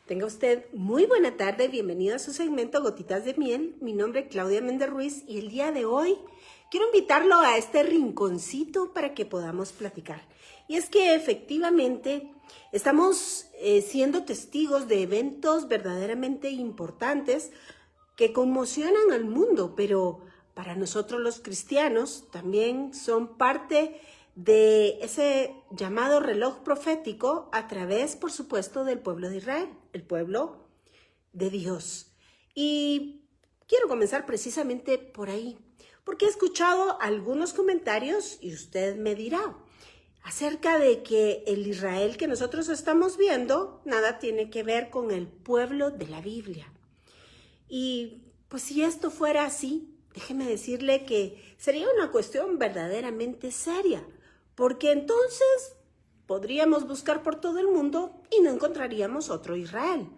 Tenga usted muy buena tarde, bienvenido a su segmento Gotitas de Miel. Mi nombre es Claudia Méndez Ruiz y el día de hoy quiero invitarlo a este rinconcito para que podamos platicar. Y es que efectivamente estamos siendo testigos de eventos verdaderamente importantes que conmocionan al mundo, pero para nosotros los cristianos también son parte de ese llamado reloj profético a través, por supuesto, del pueblo de Israel, el pueblo de Dios. Y quiero comenzar precisamente por ahí, porque he escuchado algunos comentarios y usted me dirá acerca de que el Israel que nosotros estamos viendo nada tiene que ver con el pueblo de la Biblia. Y pues si esto fuera así, déjeme decirle que sería una cuestión verdaderamente seria, porque entonces podríamos buscar por todo el mundo y no encontraríamos otro Israel.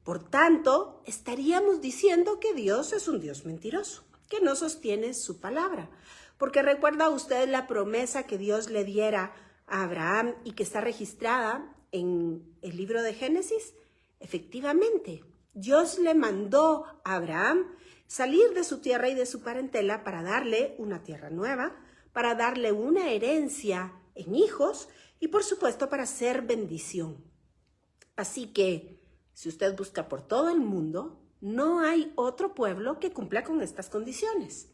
Por tanto, estaríamos diciendo que Dios es un Dios mentiroso, que no sostiene su palabra. Porque recuerda usted la promesa que Dios le diera a Abraham y que está registrada en el libro de Génesis. Efectivamente, Dios le mandó a Abraham salir de su tierra y de su parentela para darle una tierra nueva, para darle una herencia en hijos y por supuesto para ser bendición. Así que si usted busca por todo el mundo, no hay otro pueblo que cumpla con estas condiciones.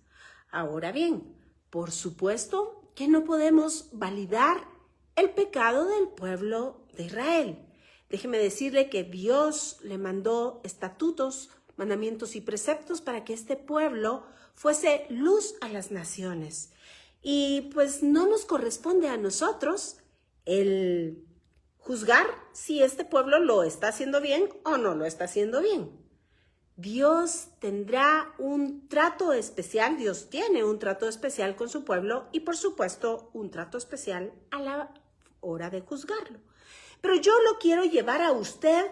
Ahora bien, por supuesto que no podemos validar el pecado del pueblo de Israel. Déjeme decirle que Dios le mandó estatutos, mandamientos y preceptos para que este pueblo fuese luz a las naciones. Y pues no nos corresponde a nosotros el juzgar si este pueblo lo está haciendo bien o no lo está haciendo bien. Dios tendrá un trato especial, Dios tiene un trato especial con su pueblo y por supuesto un trato especial a la hora de juzgarlo. Pero yo lo quiero llevar a usted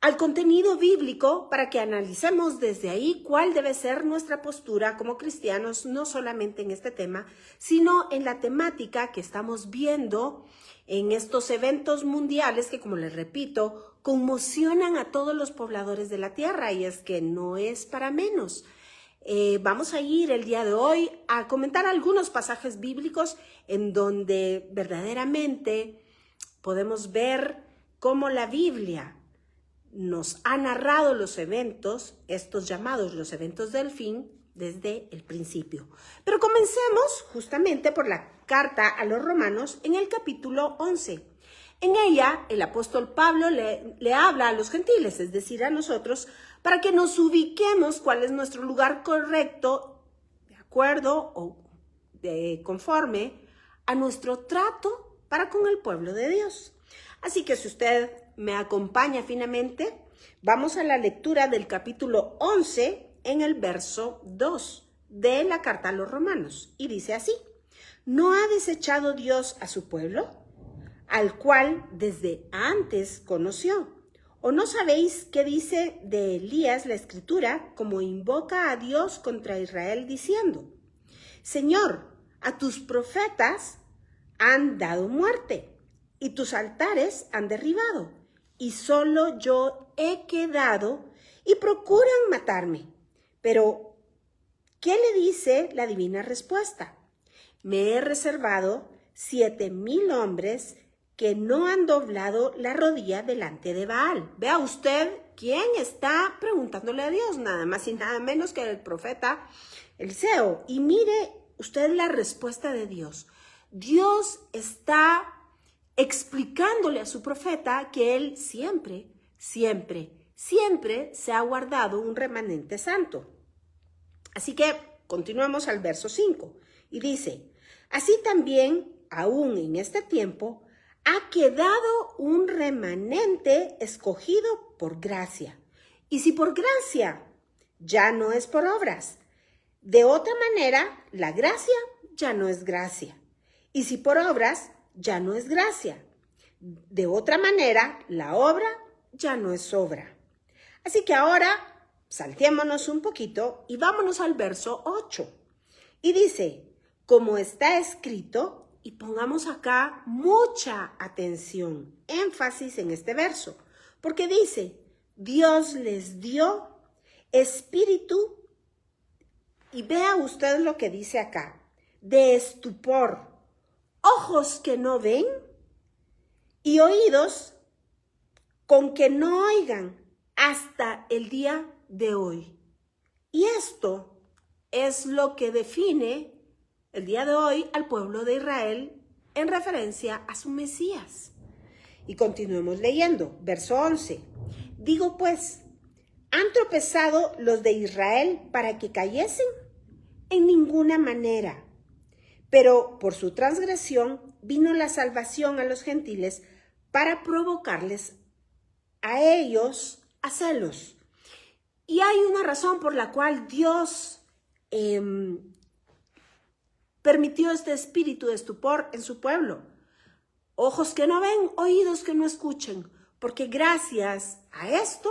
al contenido bíblico para que analicemos desde ahí cuál debe ser nuestra postura como cristianos, no solamente en este tema, sino en la temática que estamos viendo en estos eventos mundiales que, como les repito, conmocionan a todos los pobladores de la tierra y es que no es para menos. Vamos a ir el día de hoy a comentar algunos pasajes bíblicos en donde verdaderamente podemos ver cómo la Biblia nos ha narrado los eventos, estos llamados los eventos del fin, desde el principio. Pero comencemos justamente por la carta a los Romanos en el capítulo 11. En ella, el apóstol Pablo le habla a los gentiles, es decir, a nosotros, para que nos ubiquemos cuál es nuestro lugar correcto, de acuerdo o conforme a nuestro trato para con el pueblo de Dios. Así que si usted me acompaña finamente, vamos a la lectura del capítulo 11 en el verso 2 de la carta a los Romanos. Y dice así: ¿No ha desechado Dios a su pueblo, al cual desde antes conoció? ¿O no sabéis qué dice de Elías la Escritura, como invoca a Dios contra Israel diciendo: Señor, a tus profetas han dado muerte, y tus altares han derribado, y solo yo he quedado, y procuran matarme. Pero, ¿qué le dice la divina respuesta? Me he reservado 7,000 hombres que no han doblado la rodilla delante de Baal. Vea usted quién está preguntándole a Dios, nada más y nada menos que el profeta Eliseo. Y mire usted la respuesta de Dios. Dios está explicándole a su profeta que él siempre se ha guardado un remanente santo. Así que continuamos al verso 5 y dice: así también, aún en este tiempo, ha quedado un remanente escogido por gracia. Y si por gracia, ya no es por obras. De otra manera, la gracia ya no es gracia. Y si por obras, ya no es gracia. De otra manera, la obra ya no es obra. Así que ahora saltémonos un poquito y vámonos al verso 8. Y dice: como está escrito, y pongamos acá mucha atención, énfasis en este verso, porque dice: Dios les dio espíritu, y vea usted lo que dice acá, de estupor, ojos que no ven y oídos con que no oigan hasta el día de hoy. Y esto es lo que define el día de hoy al pueblo de Israel en referencia a su Mesías. Y continuemos leyendo, verso 11. Digo pues, ¿han tropezado los de Israel para que cayesen? En ninguna manera. Pero por su transgresión vino la salvación a los gentiles para provocarles a ellos a celos. Y hay una razón por la cual Dios permitió este espíritu de estupor en su pueblo. Ojos que no ven, oídos que no escuchen, porque gracias a esto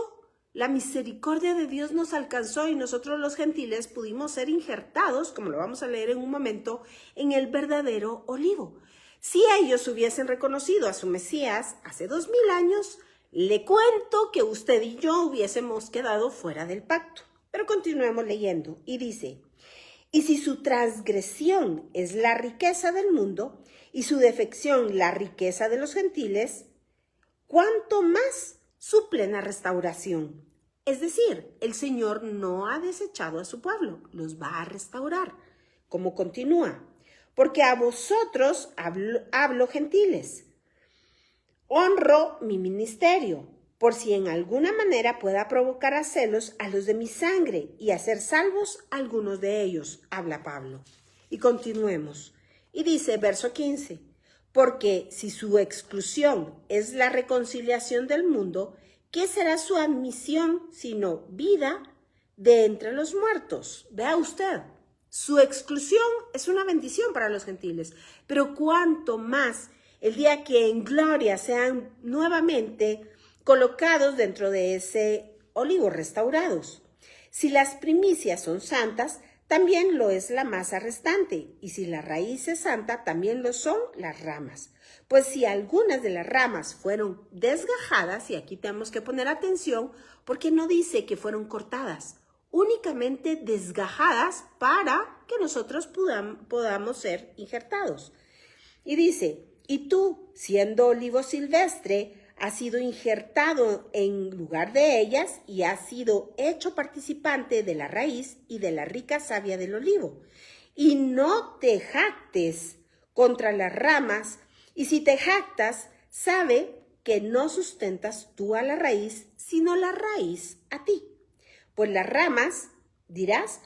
la misericordia de Dios nos alcanzó y nosotros los gentiles pudimos ser injertados, como lo vamos a leer en un momento, en el verdadero olivo. Si ellos hubiesen reconocido a su Mesías hace 2000 años, le cuento que usted y yo hubiésemos quedado fuera del pacto. Pero continuemos leyendo y dice, y si su transgresión es la riqueza del mundo y su defección la riqueza de los gentiles, ¿cuánto más su plena restauración? Es decir, el Señor no ha desechado a su pueblo, los va a restaurar. Como continúa, porque a vosotros hablo gentiles, honro mi ministerio, por si en alguna manera pueda provocar a celos a los de mi sangre y hacer salvos a algunos de ellos, habla Pablo. Y continuemos. Y dice, verso 15, porque si su exclusión es la reconciliación del mundo, ¿qué será su admisión sino vida de entre los muertos? Vea usted, su exclusión es una bendición para los gentiles, pero cuánto más el día que en gloria sean nuevamente colocados dentro de ese olivo, restaurados. Si las primicias son santas, también lo es la masa restante, y si la raíz es santa, también lo son las ramas. Pues si algunas de las ramas fueron desgajadas, y aquí tenemos que poner atención, porque no dice que fueron cortadas, únicamente desgajadas para que nosotros podamos ser injertados. Y dice, y tú, siendo olivo silvestre, has sido injertado en lugar de ellas y has sido hecho participante de la raíz y de la rica savia del olivo. Y no te jactes contra las ramas, y si te jactas, sabe que no sustentas tú a la raíz, sino la raíz a ti. Pues las ramas, dirás,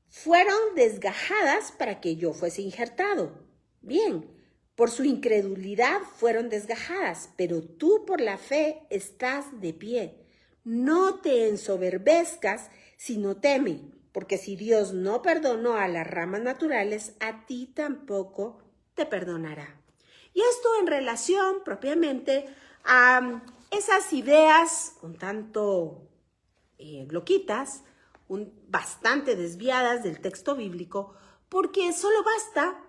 fueron desgajadas para que yo fuese injertado. Bien, por su incredulidad fueron desgajadas, pero tú por la fe estás de pie. No te ensoberbezcas, sino teme, porque si Dios no perdonó a las ramas naturales, a ti tampoco te perdonará. Y esto en relación propiamente a esas ideas un tanto loquitas, bastante desviadas del texto bíblico, porque solo basta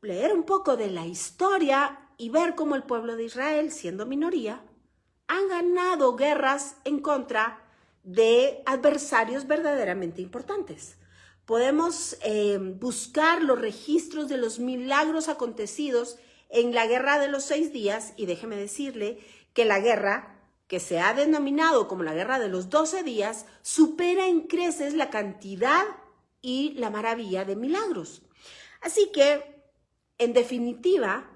leer un poco de la historia y ver cómo el pueblo de Israel, siendo minoría, han ganado guerras en contra de adversarios verdaderamente importantes. Podemos buscar los registros de los milagros acontecidos en la guerra de los 6 días y déjeme decirle que la guerra que se ha denominado como la guerra de los 12 días supera en creces la cantidad y la maravilla de milagros. Así que, en definitiva,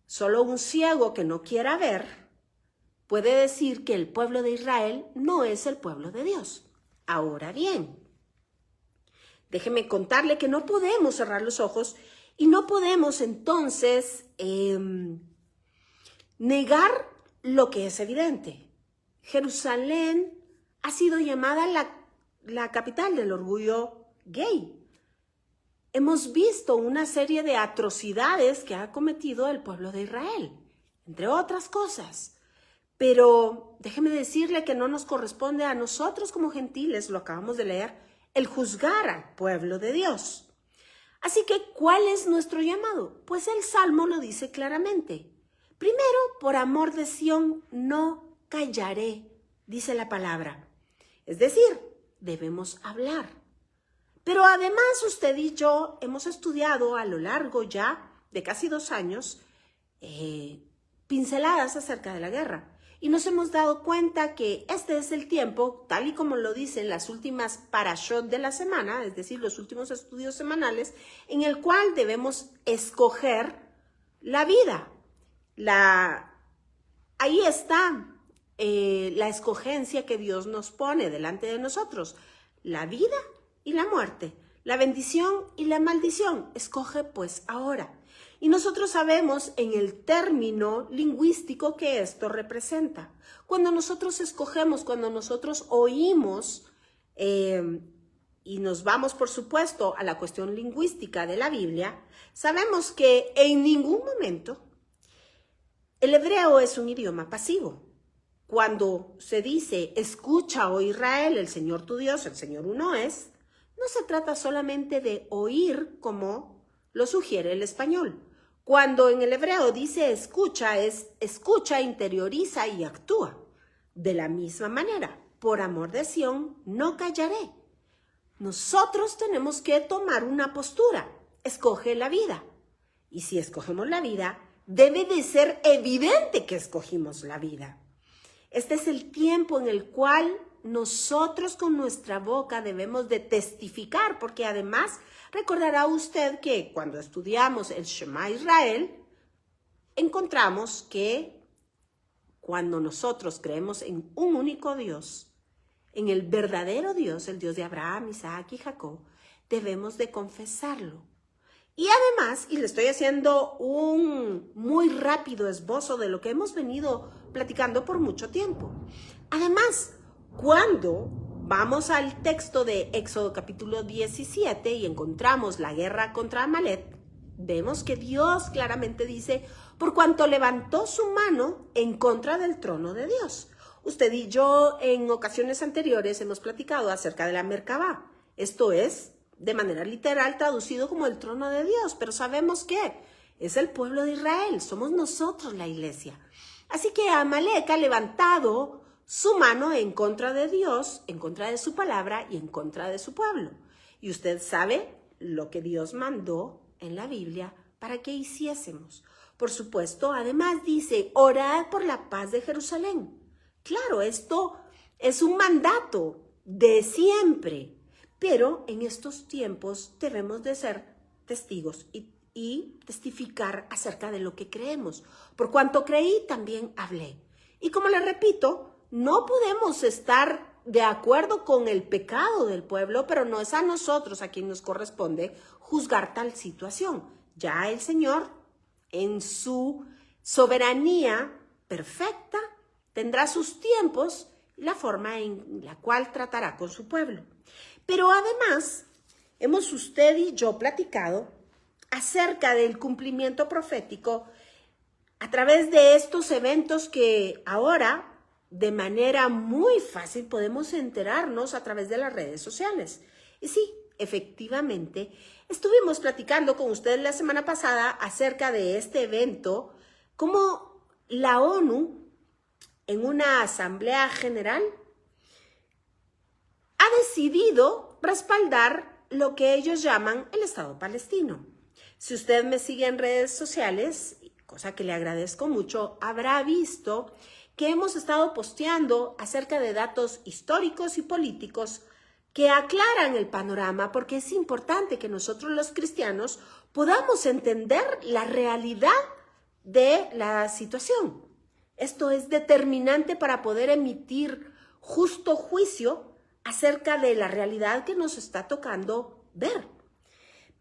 solo un ciego que no quiera ver puede decir que el pueblo de Israel no es el pueblo de Dios. Ahora bien, déjeme contarle que no podemos cerrar los ojos y no podemos entonces negar lo que es evidente. Jerusalén ha sido llamada la capital del orgullo gay. Hemos visto una serie de atrocidades que ha cometido el pueblo de Israel, entre otras cosas. Pero déjeme decirle que no nos corresponde a nosotros como gentiles, lo acabamos de leer, el juzgar al pueblo de Dios. Así que, ¿cuál es nuestro llamado? Pues el Salmo lo dice claramente. Primero, por amor de Sión, no callaré. dice la palabra. Es decir, debemos hablar. Pero además usted y yo hemos estudiado a lo largo ya de casi 2 años pinceladas acerca de la guerra. Y nos hemos dado cuenta que este es el tiempo, tal y como lo dicen las últimas parashot de la semana, es decir, los últimos estudios semanales, en el cual debemos escoger la vida. Ahí está la escogencia que Dios nos pone delante de nosotros. La vida y la muerte, la bendición y la maldición. Escoge pues ahora. Y nosotros sabemos en el término lingüístico que esto representa. Cuando nosotros escogemos, cuando nosotros oímos, y nos vamos, por supuesto, a la cuestión lingüística de la Biblia, sabemos que en ningún momento el hebreo es un idioma pasivo. Cuando se dice, escucha, oh Israel, el Señor tu Dios, el Señor uno es, no se trata solamente de oír como lo sugiere el español. Cuando en el hebreo dice escucha, es escucha, interioriza y actúa. De la misma manera, por amor de Sión, no callaré. Nosotros tenemos que tomar una postura. Escoge la vida. Y si escogemos la vida, debe de ser evidente que escogimos la vida. Este es el tiempo en el cual nosotros con nuestra boca debemos de testificar, porque además recordará usted que cuando estudiamos el Shema Israel, encontramos que cuando nosotros creemos en un único Dios, en el verdadero Dios, el Dios de Abraham, Isaac y Jacob, debemos de confesarlo. Y además, y le estoy haciendo un muy rápido esbozo de lo que hemos venido platicando por mucho tiempo. Además, cuando vamos al texto de Éxodo capítulo 17 y encontramos la guerra contra Amalek, vemos que Dios claramente dice, por cuanto levantó su mano en contra del trono de Dios. Usted y yo en ocasiones anteriores hemos platicado acerca de la Merkabá. Esto es, de manera literal, traducido como el trono de Dios, pero sabemos que es el pueblo de Israel, somos nosotros la iglesia. Así que Amalek ha levantado su mano en contra de Dios, en contra de su palabra y en contra de su pueblo. Y usted sabe lo que Dios mandó en la Biblia para que hiciésemos. Por supuesto, además dice, orad por la paz de Jerusalén. Claro, esto es un mandato de siempre, pero en estos tiempos debemos de ser testigos y testificar acerca de lo que creemos. Por cuanto creí, también hablé. Y como le repito, no podemos estar de acuerdo con el pecado del pueblo, pero no es a nosotros a quien nos corresponde juzgar tal situación. Ya el Señor, en su soberanía perfecta, tendrá sus tiempos y la forma en la cual tratará con su pueblo. Pero además, hemos usted y yo platicado acerca del cumplimiento profético a través de estos eventos que ahora, de manera muy fácil, podemos enterarnos a través de las redes sociales. Y sí, efectivamente, estuvimos platicando con ustedes la semana pasada acerca de este evento, como la ONU, en una asamblea general, ha decidido respaldar lo que ellos llaman el Estado palestino. Si usted me sigue en redes sociales, cosa que le agradezco mucho, habrá visto que hemos estado posteando acerca de datos históricos y políticos que aclaran el panorama, porque es importante que nosotros los cristianos podamos entender la realidad de la situación. Esto es determinante para poder emitir justo juicio acerca de la realidad que nos está tocando ver.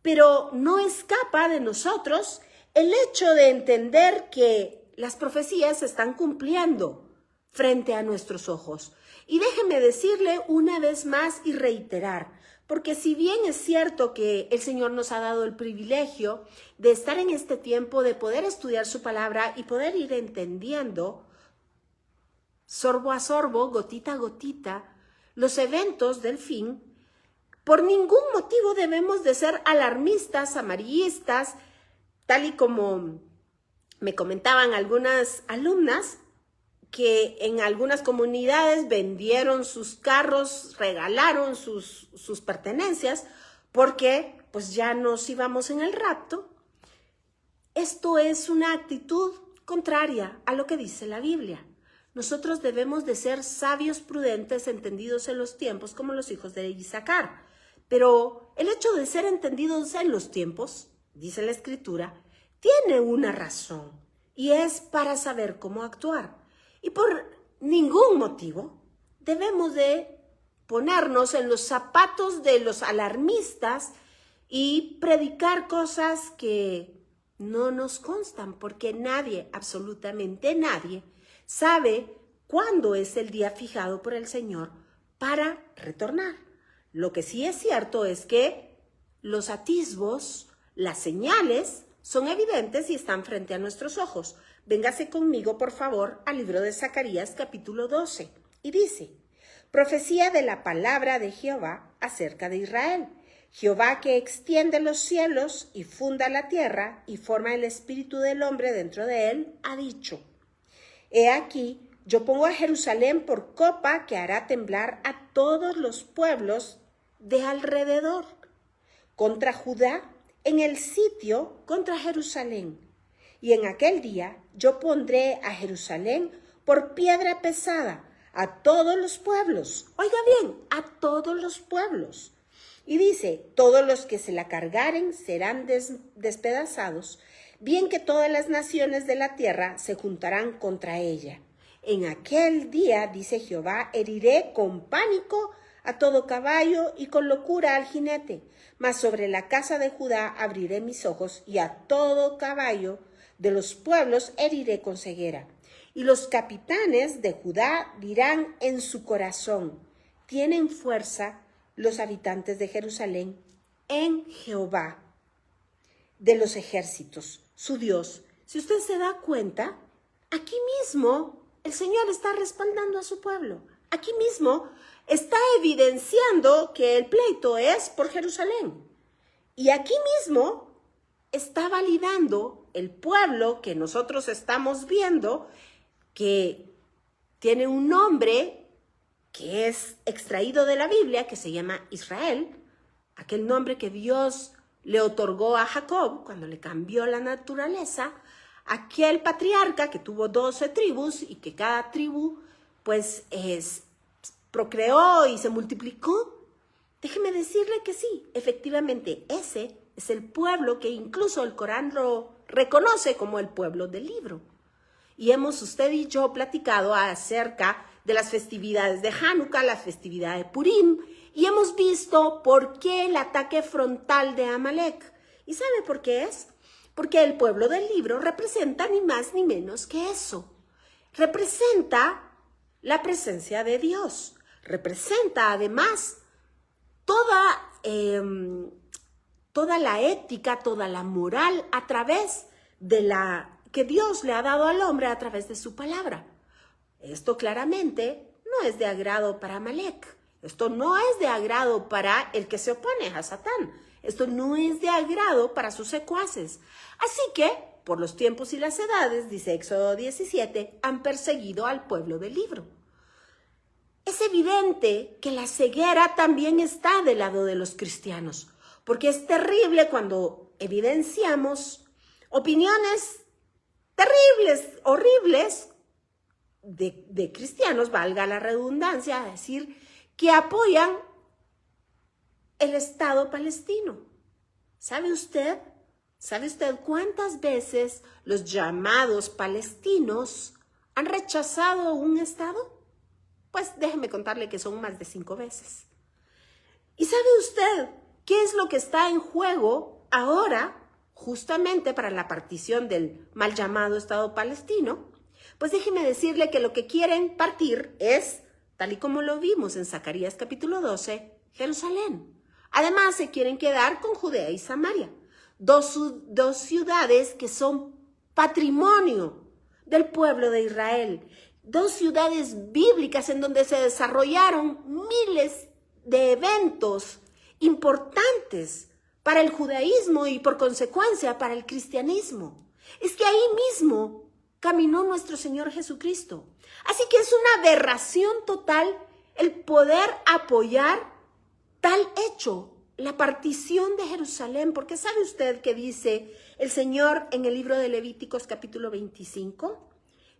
Pero no escapa de nosotros el hecho de entender que las profecías se están cumpliendo frente a nuestros ojos. Y déjeme decirle una vez más y reiterar, porque si bien es cierto que el Señor nos ha dado el privilegio de estar en este tiempo, de poder estudiar su palabra y poder ir entendiendo, sorbo a sorbo, gotita a gotita, los eventos del fin, por ningún motivo debemos de ser alarmistas, amarillistas, tal y como me comentaban algunas alumnas, que en algunas comunidades vendieron sus carros, regalaron sus pertenencias, porque pues ya nos íbamos en el rapto. Esto es una actitud contraria a lo que dice la Biblia. Nosotros debemos de ser sabios, prudentes, entendidos en los tiempos, como los hijos de Isaacar. Pero el hecho de ser entendidos en los tiempos, dice la Escritura, tiene una razón, y es para saber cómo actuar. Y por ningún motivo debemos de ponernos en los zapatos de los alarmistas y predicar cosas que no nos constan, porque nadie, absolutamente nadie, sabe cuándo es el día fijado por el Señor para retornar. Lo que sí es cierto es que los atisbos, las señales, son evidentes y están frente a nuestros ojos. Véngase conmigo, por favor, al libro de Zacarías, capítulo 12. Y dice: profecía de la palabra de Jehová acerca de Israel. Jehová, que extiende los cielos y funda la tierra y forma el espíritu del hombre dentro de él, ha dicho: he aquí, yo pongo a Jerusalén por copa que hará temblar a todos los pueblos de alrededor, contra Judá, en el sitio contra Jerusalén. Y en aquel día yo pondré a Jerusalén por piedra pesada a todos los pueblos. Oiga bien, a todos los pueblos. Y dice: todos los que se la cargaren serán despedazados, bien que todas las naciones de la tierra se juntarán contra ella. En aquel día, dice Jehová, heriré con pánico a todo caballo y con locura al jinete, mas sobre la casa de Judá abriré mis ojos, y a todo caballo de los pueblos heriré con ceguera. Y los capitanes de Judá dirán en su corazón: tienen fuerza los habitantes de Jerusalén en Jehová de los ejércitos, su Dios. Si usted se da cuenta, aquí mismo el Señor está respaldando a su pueblo. Aquí mismo está evidenciando que el pleito es por Jerusalén. Y aquí mismo está validando el pueblo que nosotros estamos viendo, que tiene un nombre que es extraído de la Biblia, que se llama Israel, aquel nombre que Dios le otorgó a Jacob cuando le cambió la naturaleza, aquel patriarca que tuvo 12 tribus y que cada tribu pues procreó y se multiplicó. Déjeme decirle que sí, efectivamente, ese es el pueblo que incluso el Corán lo reconoce como el pueblo del libro. Y hemos usted y yo platicado acerca de las festividades de Hanukkah, la festividad de Purim, y hemos visto por qué el ataque frontal de Amalek. ¿Y sabe por qué es? Porque el pueblo del libro representa ni más ni menos que eso. Representa la presencia de Dios. Representa además toda la ética, toda la moral a través de la que Dios le ha dado al hombre a través de su palabra. Esto claramente no es de agrado para Amalek. Esto no es de agrado para el que se opone a Satán. Esto no es de agrado para sus secuaces. Así que, por los tiempos y las edades, dice Éxodo 17, han perseguido al pueblo del libro. Es evidente que la ceguera también está del lado de los cristianos, porque es terrible cuando evidenciamos opiniones terribles, horribles, de cristianos, valga la redundancia, decir que apoyan el Estado palestino. ¿Sabe usted cuántas veces los llamados palestinos han rechazado un Estado? Pues déjeme contarle que son más de 5 veces. ¿Y sabe usted qué es lo que está en juego ahora, justamente para la partición del mal llamado Estado palestino? Pues déjeme decirle que lo que quieren partir es, tal y como lo vimos en Zacarías capítulo 12, Jerusalén. Además, se quieren quedar con Judea y Samaria, dos ciudades que son patrimonio del pueblo de Israel, 2 ciudades bíblicas en donde se desarrollaron miles de eventos importantes para el judaísmo y por consecuencia para el cristianismo. Es que ahí mismo caminó nuestro Señor Jesucristo. Así que es una aberración total el poder apoyar tal hecho, la partición de Jerusalén, porque ¿sabe usted qué dice el Señor en el libro de Levíticos capítulo 25?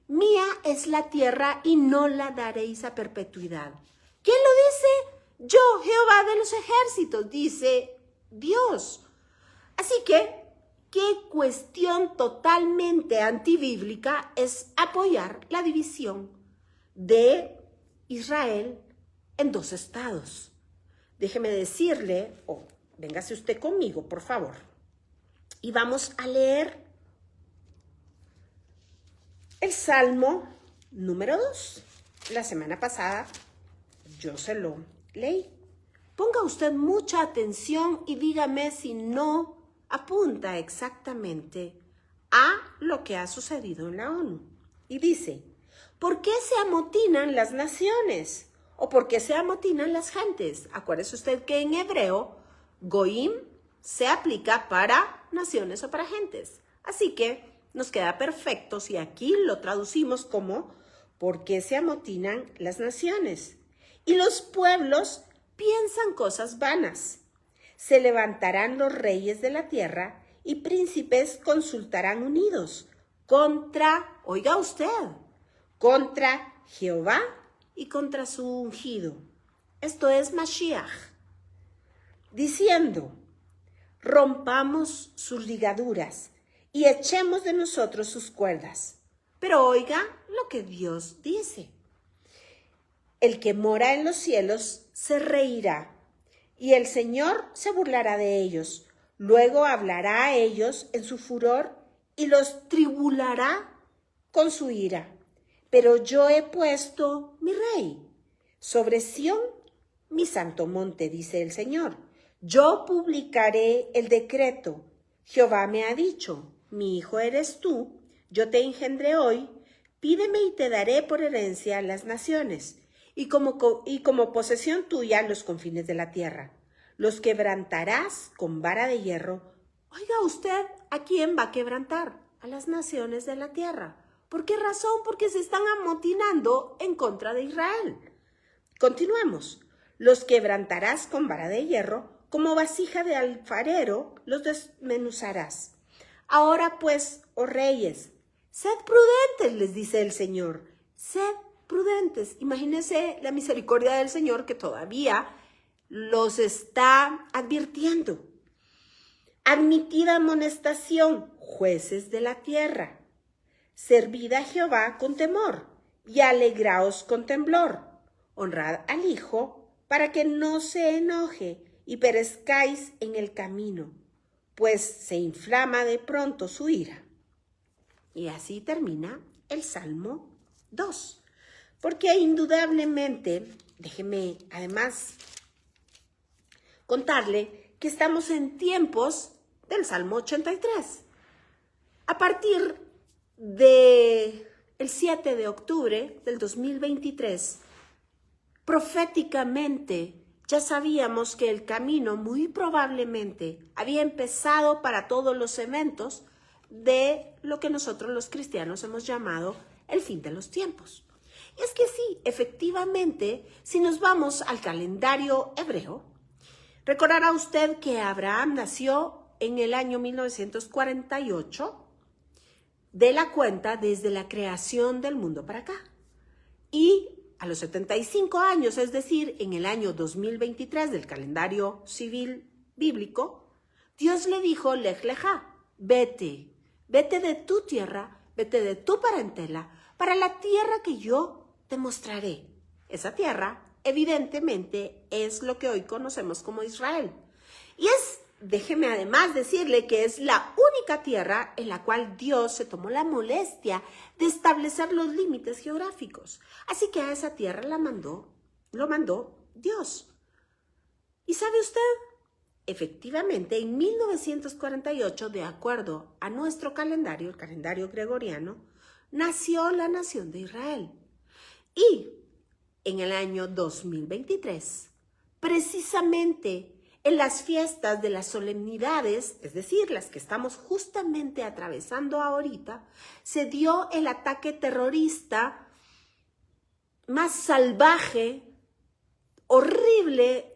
Mía es la tierra y no la daréis a perpetuidad. ¿Quién lo dice? Yo, Jehová de los ejércitos, dice Dios. Así que, qué cuestión totalmente antibíblica es apoyar la división de Israel en dos estados. Déjeme decirle, véngase usted conmigo, por favor, y vamos a leer el Salmo número 2. La semana pasada yo se lo leí. Ponga usted mucha atención y dígame si no apunta exactamente a lo que ha sucedido en la ONU. Y dice, ¿por qué se amotinan las naciones? ¿O por qué se amotinan las gentes? Acuérdese usted que en hebreo, goim se aplica para naciones o para gentes. Así que nos queda perfecto si aquí lo traducimos como ¿por qué se amotinan las naciones? Y los pueblos piensan cosas vanas. Se levantarán los reyes de la tierra y príncipes consultarán unidos contra, oiga usted, contra Jehová y contra su ungido. Esto es Mashiach, diciendo, rompamos sus ligaduras y echemos de nosotros sus cuerdas. Pero oiga lo que Dios dice. El que mora en los cielos se reirá, y el Señor se burlará de ellos. Luego hablará a ellos en su furor y los tribulará con su ira. Pero yo he puesto mi rey sobre Sión, mi santo monte, dice el Señor. Yo publicaré el decreto. Jehová me ha dicho, mi hijo eres tú, yo te engendré hoy, pídeme y te daré por herencia las naciones, y como posesión tuya los confines de la tierra. Los quebrantarás con vara de hierro. Oiga usted, ¿a quién va a quebrantar? A las naciones de la tierra. ¿Por qué razón? Porque se están amotinando en contra de Israel. Continuemos. Los quebrantarás con vara de hierro, como vasija de alfarero los desmenuzarás. Ahora pues, oh reyes, sed prudentes, les dice el Señor. Sed prudentes. Imagínense la misericordia del Señor que todavía los está advirtiendo. Admitid amonestación, jueces de la tierra. Servid a Jehová con temor y alegraos con temblor. Honrad al Hijo para que no se enoje y perezcáis en el camino, pues se inflama de pronto su ira. Y así termina el Salmo 2. Porque indudablemente, déjeme además contarle que estamos en tiempos del Salmo 83. A partir del 7 de octubre del 2023, proféticamente ya sabíamos que el camino muy probablemente había empezado para todos los eventos de lo que nosotros los cristianos hemos llamado el fin de los tiempos. Y es que sí, efectivamente, si nos vamos al calendario hebreo, recordará usted que Abraham nació en el año 1948, de la cuenta desde la creación del mundo para acá. Y a los 75 años, es decir, en el año 2023 del calendario civil bíblico, Dios le dijo, Lej Lejá, vete de tu tierra, vete de tu parentela, para la tierra que yo te mostraré. Esa tierra, evidentemente, es lo que hoy conocemos como Israel. Y déjeme además decirle que es la única tierra en la cual Dios se tomó la molestia de establecer los límites geográficos. Así que a esa tierra lo mandó Dios. ¿Y sabe usted? Efectivamente, en 1948, de acuerdo a nuestro calendario, el calendario gregoriano, nació la nación de Israel. Y en el año 2023, precisamente En las fiestas de las solemnidades, es decir, las que estamos justamente atravesando ahorita, se dio el ataque terrorista más salvaje, horrible,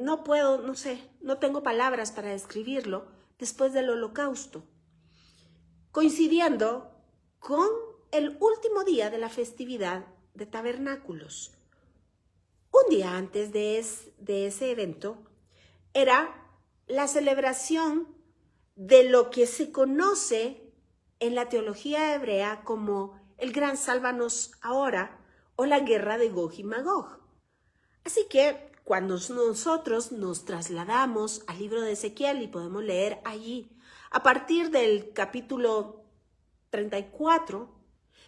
no tengo palabras para describirlo, después del Holocausto, coincidiendo con el último día de la festividad de Tabernáculos. Un día antes de ese evento era la celebración de lo que se conoce en la teología hebrea como el Gran Sálvanos Ahora o la Guerra de Gog y Magog. Así que cuando nosotros nos trasladamos al libro de Ezequiel y podemos leer allí a partir del capítulo 34,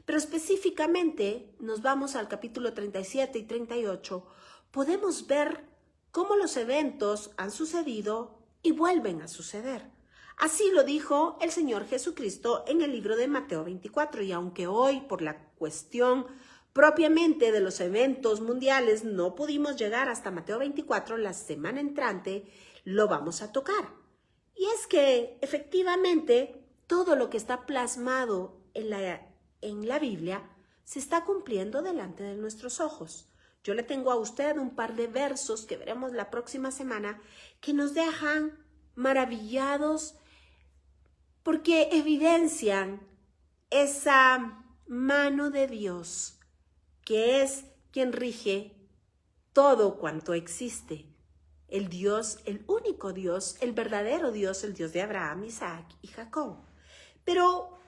pero específicamente nos vamos al capítulo 37 y 38, podemos ver cómo los eventos han sucedido y vuelven a suceder. Así lo dijo el Señor Jesucristo en el libro de Mateo 24, y aunque hoy por la cuestión propiamente de los eventos mundiales no pudimos llegar hasta Mateo 24, la semana entrante lo vamos a tocar. Y es que efectivamente todo lo que está plasmado en la Biblia se está cumpliendo delante de nuestros ojos. Yo le tengo a usted un par de versos que veremos la próxima semana que nos dejan maravillados porque evidencian esa mano de Dios que es quien rige todo cuanto existe. El Dios, el único Dios, el verdadero Dios, el Dios de Abraham, Isaac y Jacob. Pero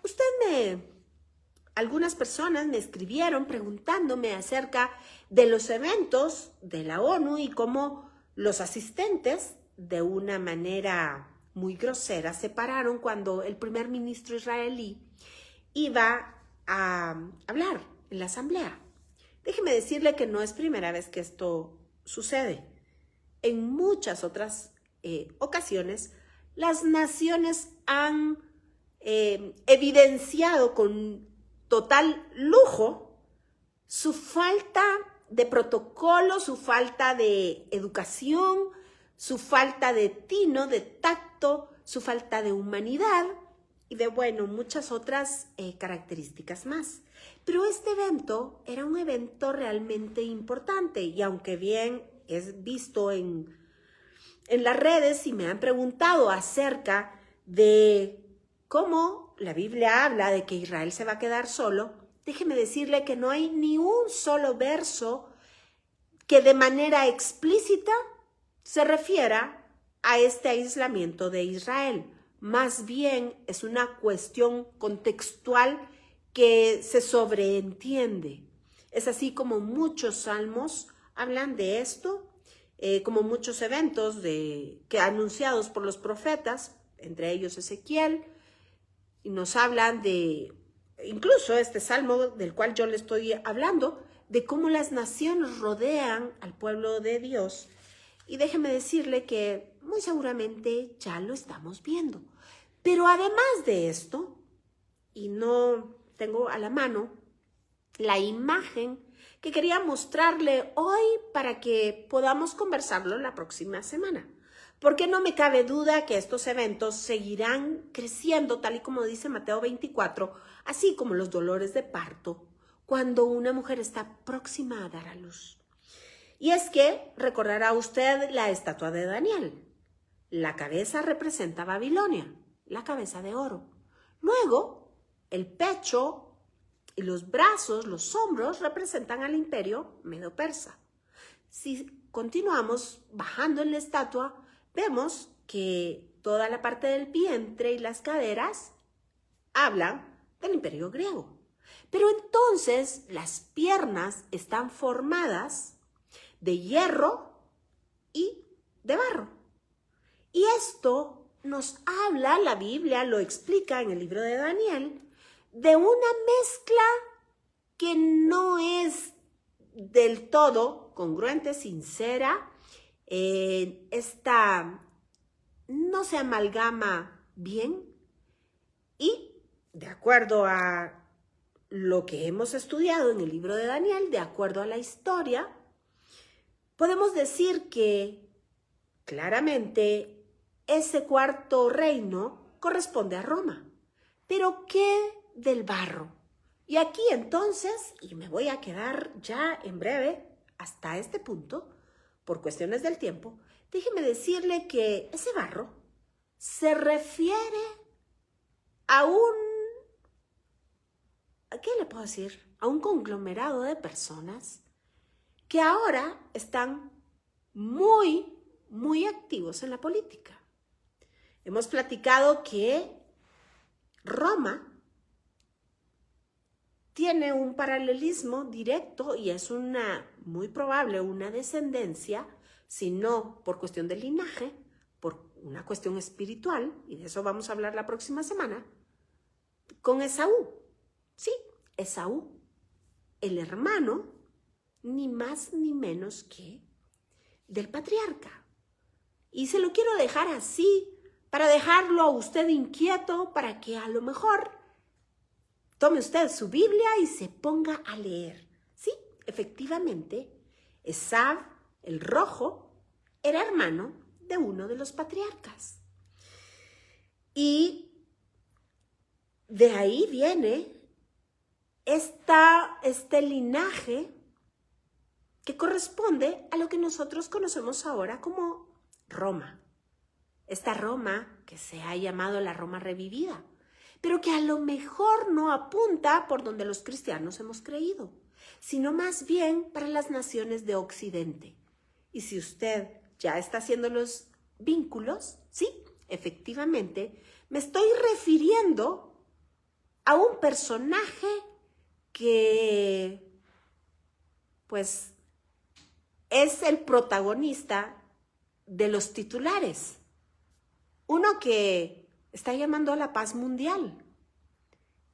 algunas personas me escribieron preguntándome acerca de los eventos de la ONU y cómo los asistentes, de una manera muy grosera, se pararon cuando el primer ministro israelí iba a hablar en la asamblea. Déjeme decirle que no es primera vez que esto sucede. En muchas otras ocasiones, las naciones han evidenciado con total lujo su falta de protocolo, su falta de educación, su falta de tino, de tacto, su falta de humanidad y de, muchas otras características más. Pero este evento era un evento realmente importante y aunque bien es visto en las redes y me han preguntado acerca de cómo la Biblia habla de que Israel se va a quedar solo, déjeme decirle que no hay ni un solo verso que de manera explícita se refiera a este aislamiento de Israel. Más bien es una cuestión contextual que se sobreentiende. Es así como muchos salmos hablan de esto, como muchos eventos que anunciados por los profetas, entre ellos Ezequiel, y nos hablan de, incluso este salmo del cual yo le estoy hablando, de cómo las naciones rodean al pueblo de Dios. Y déjeme decirle que muy seguramente ya lo estamos viendo. Pero además de esto, y no tengo a la mano la imagen que quería mostrarle hoy para que podamos conversarlo la próxima semana. Porque no me cabe duda que estos eventos seguirán creciendo, tal y como dice Mateo 24, así como los dolores de parto, cuando una mujer está próxima a dar a luz. Y es que recordará usted la estatua de Daniel. La cabeza representa Babilonia, la cabeza de oro. Luego, el pecho y los brazos, los hombros, representan al imperio medo-persa. Si continuamos bajando en la estatua, vemos que toda la parte del vientre y las caderas hablan del imperio griego. Pero entonces las piernas están formadas de hierro y de barro. Y esto nos habla, la Biblia lo explica en el libro de Daniel, de una mezcla que no es del todo congruente, sincera. Esta no se amalgama bien y de acuerdo a lo que hemos estudiado en el libro de Daniel, de acuerdo a la historia, podemos decir que claramente ese cuarto reino corresponde a Roma. Pero ¿qué del barro? Y aquí entonces, y me voy a quedar ya en breve hasta este punto, por cuestiones del tiempo, déjeme decirle que ese barro se refiere a ¿qué le puedo decir? A un conglomerado de personas que ahora están muy, muy activos en la política. Hemos platicado que Roma tiene un paralelismo directo y es muy probable una descendencia, si no por cuestión de linaje, por una cuestión espiritual, y de eso vamos a hablar la próxima semana, con Esaú. Sí, Esaú, el hermano, ni más ni menos que del patriarca. Y se lo quiero dejar así, para dejarlo a usted inquieto, para que a lo mejor tome usted su Biblia y se ponga a leer. Sí, efectivamente, Esaú, el rojo, era hermano de uno de los patriarcas. Y de ahí viene este linaje que corresponde a lo que nosotros conocemos ahora como Roma. Esta Roma que se ha llamado la Roma revivida, pero que a lo mejor no apunta por donde los cristianos hemos creído, sino más bien para las naciones de Occidente. Y si usted ya está haciendo los vínculos, sí, efectivamente, me estoy refiriendo a un personaje que, pues, es el protagonista de los titulares. Uno que está llamando a la paz mundial,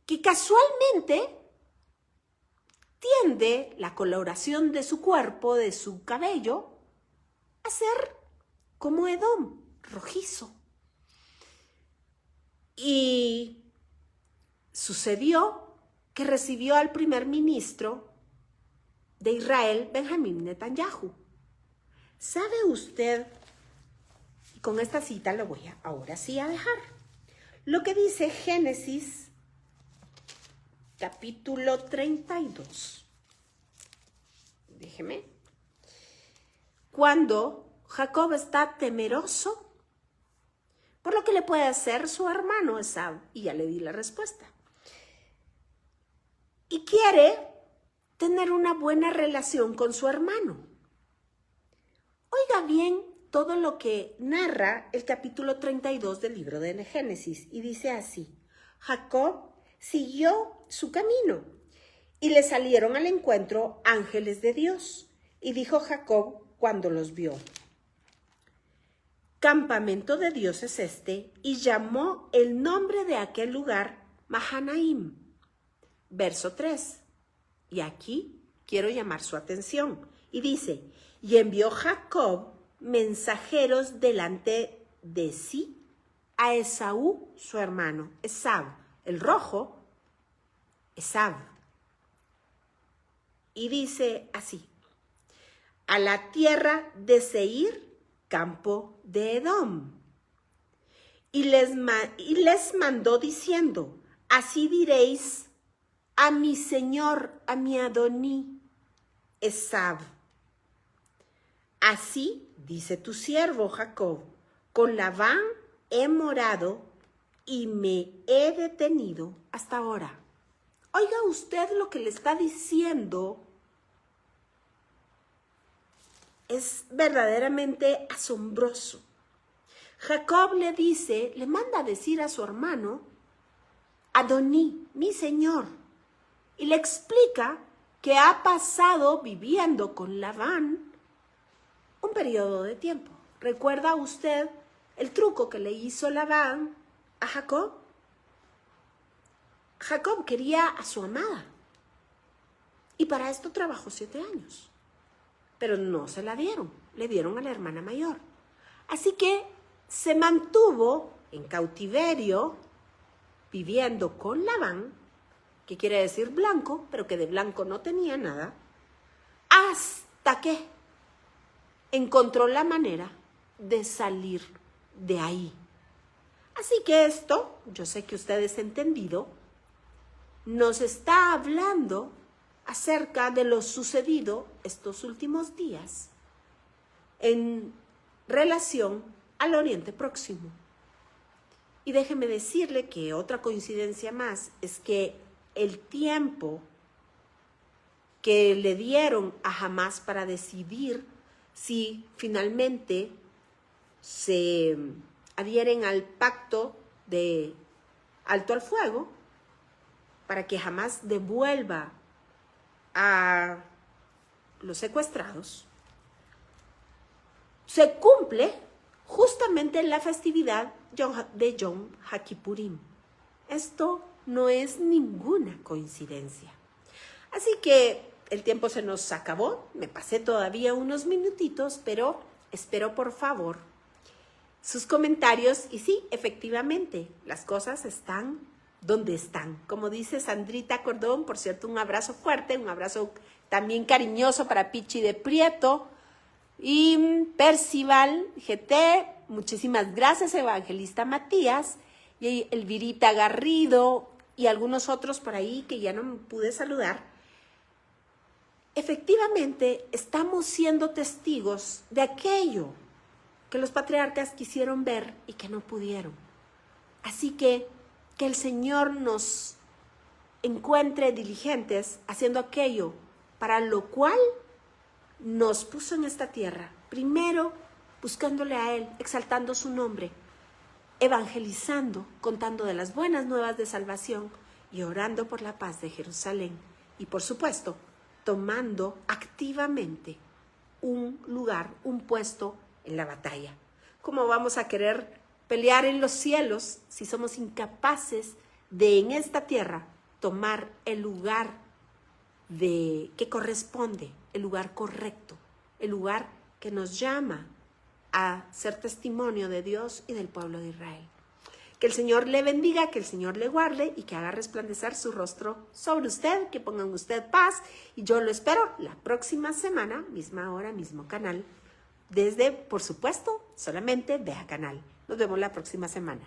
que casualmente tiende la coloración de su cuerpo, de su cabello, a ser como Edom, rojizo. Y sucedió que recibió al primer ministro de Israel, Benjamín Netanyahu. ¿Sabe usted? Y con esta cita lo voy ahora sí a dejar. Lo que dice Génesis, capítulo 32. Déjeme. Cuando Jacob está temeroso por lo que le puede hacer su hermano Esaú, y ya le di la respuesta. Y quiere tener una buena relación con su hermano. Oiga bien todo lo que narra el capítulo 32 del libro de Génesis, y dice así: Jacob siguió su camino y le salieron al encuentro ángeles de Dios, y dijo Jacob cuando los vio: campamento de Dios es este, y llamó el nombre de aquel lugar Mahanaim. Verso 3. Y aquí quiero llamar su atención. Y dice: y envió Jacob mensajeros delante de sí a Esaú, su hermano. Esaú, el rojo, Esaú. Y dice así: a la tierra de Seir, campo de Edom. Y les mandó diciendo: así diréis a mi señor, a mi Adoní, Esaú: así dice tu siervo Jacob, con Labán he morado y me he detenido hasta ahora. Oiga usted lo que le está diciendo. Es verdaderamente asombroso. Jacob le manda a decir a su hermano, Adoní, mi señor, y le explica que ha pasado viviendo con Labán un periodo de tiempo. ¿Recuerda usted el truco que le hizo Labán a Jacob? Jacob quería a su amada y para esto trabajó 7 años. Pero no se la dieron, le dieron a la hermana mayor. Así que se mantuvo en cautiverio, viviendo con Labán, que quiere decir blanco, pero que de blanco no tenía nada, hasta que encontró la manera de salir de ahí. Así que esto, yo sé que ustedes han entendido, nos está hablando acerca de lo sucedido estos últimos días en relación al Oriente Próximo. Y déjeme decirle que otra coincidencia más es que el tiempo que le dieron a Hamás para decidir si finalmente se adhieren al pacto de alto al fuego, para que Hamás devuelva a los secuestrados, se cumple justamente en la festividad de Yom HaKippurim. Esto no es ninguna coincidencia. Así que el tiempo se nos acabó, me pasé todavía unos minutitos, pero espero por favor sus comentarios. Y sí, efectivamente, las cosas están donde están. Como dice Sandrita Cordón, por cierto, un abrazo fuerte, un abrazo también cariñoso para Pichi de Prieto y Percival GT. Muchísimas gracias, Evangelista Matías y Elvirita Garrido y algunos otros por ahí que ya no me pude saludar. Efectivamente, estamos siendo testigos de aquello que los patriarcas quisieron ver y que no pudieron. Así que el Señor nos encuentre diligentes haciendo aquello para lo cual nos puso en esta tierra. Primero, buscándole a Él, exaltando su nombre, evangelizando, contando de las buenas nuevas de salvación y orando por la paz de Jerusalén. Y por supuesto, tomando activamente un lugar, un puesto en la batalla. ¿Cómo vamos a querer pelear en los cielos si somos incapaces de en esta tierra tomar el lugar que corresponde, el lugar correcto, el lugar que nos llama a ser testimonio de Dios y del pueblo de Israel? Que el Señor le bendiga, que el Señor le guarde y que haga resplandecer su rostro sobre usted, que ponga en usted paz. Y yo lo espero la próxima semana, misma hora, mismo canal. Desde, por supuesto, solamente Vea Canal. Nos vemos la próxima semana.